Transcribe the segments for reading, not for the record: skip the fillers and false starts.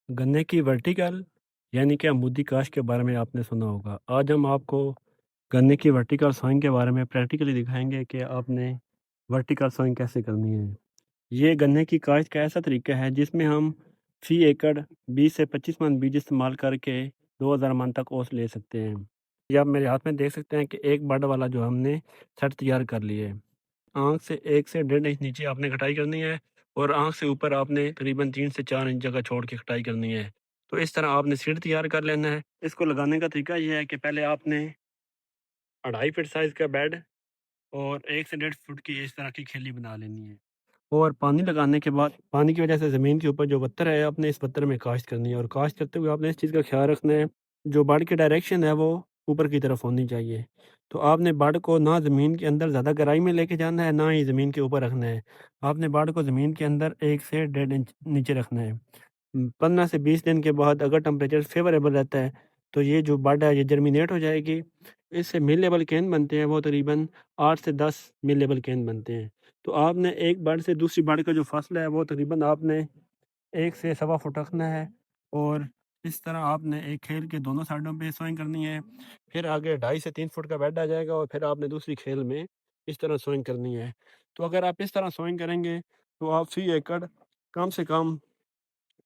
गन्ने की वर्टिकल यानी कि अमूदी काश्त के बारे में आपने सुना होगा। आज हम आपको गन्ने की वर्टिकल सॉइंग के बारे में प्रैक्टिकली दिखाएंगे कि आपने वर्टिकल सॉइंग कैसे करनी है। ये गन्ने की काश्त का ऐसा तरीका है जिसमें हम फी एकड़ 20 से 25 मन बीज इस्तेमाल करके 2000 मन तक ओस ले सकते हैं। ये आप मेरे हाथ में देख सकते हैं कि एक बड वाला जो हमने सेट तैयार कर लिए है। आँख से 1 से 1.5 इंच नीचे आपने कटाई करनी है और आँख से ऊपर आपने तकरीबन 3 से 4 इंच जगह छोड़ के कटाई करनी है। तो इस तरह आपने सीड तैयार कर लेना है। इसको लगाने का तरीका ये है कि पहले आपने 2.5 फीट साइज़ का बेड और 1 से 1.5 फुट की इस तरह की खेली बना लेनी है। और पानी लगाने के बाद पानी की वजह से ज़मीन के ऊपर जो पत्थर है आपने इस पत्थर में काश्त करनी है और काश्त करते हुए आपने इस चीज़ का ख्याल रखना है, जो बाड़ की डायरेक्शन है वो ऊपर की तरफ होनी चाहिए। तो आपने बाड़ को ना ज़मीन के अंदर ज़्यादा गहराई में लेके जाना है, ना ही ज़मीन के ऊपर रखना है। आपने बाड़ को ज़मीन के अंदर 1 से 1.5 इंच नीचे रखना है। 15 से 20 दिन के बाद अगर टेम्परेचर फेवरेबल रहता है तो ये जो बड है ये जर्मिनेट हो जाएगी। इससे मिल लेवल कैन बनते हैं, वो तकरीबन 8 से 10 मिल लेवल कैन बनते हैं। तो आपने एक बड से दूसरी बड का जो फासला है वो तकरीबन आपने 1 से सवा फुट रखना है और इस तरह आपने एक खेल के दोनों साइडों पे सोइंग करनी है। फिर आगे 2.5 से 3 फुट का बेड आ जाएगा और फिर आपने दूसरी खेल में इस तरह सोइंग करनी है। तो अगर आप इस तरह सोइंग करेंगे तो आप फी एकड़ कम से कम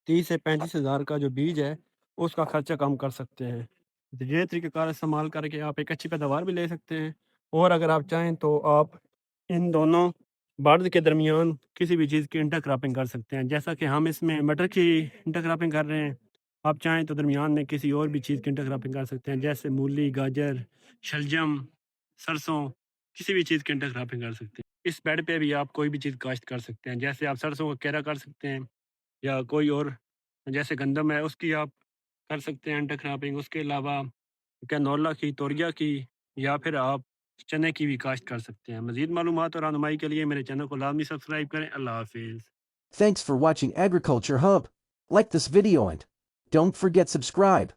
30 से 35 हज़ार का जो बीज है उसका खर्चा कम कर सकते हैं। तो ये तरीक़ेकार इस्तेमाल करके आप एक अच्छी पैदावार भी ले सकते हैं और अगर आप चाहें तो आप इन दोनों बाड़ के दरमियान किसी भी चीज़ की इंटरक्रॉपिंग कर सकते हैं। जैसा कि हम इसमें मटर की इंटरक्रॉपिंग कर रहे हैं, आप चाहें तो दरमियान में किसी और भी चीज़ की इंटरक्रॉपिंग कर सकते हैं, जैसे मूली, गाजर, शलजम, सरसों, किसी भी चीज़ की इंटरक्रॉपिंग कर सकते हैं। इस बेड पे भी आप कोई भी चीज़ काश्त कर सकते हैं, जैसे आप सरसों का केरा कर सकते हैं या कोई और जैसे गंदम है उसकी आप कर सकते हैं इंटरक्रॉपिंग। उसके अलावा कैनोला की, तोरिया की या फिर आप चने की भी काश्त कर सकते हैं। मज़ीद मालूमात और रहनुमाई के लिए मेरे चैनल को लाज़मी सब्सक्राइब करें। अल्लाह हाफ़िज़। Thanks for watching Agriculture Hub. Like this video and don't forget subscribe.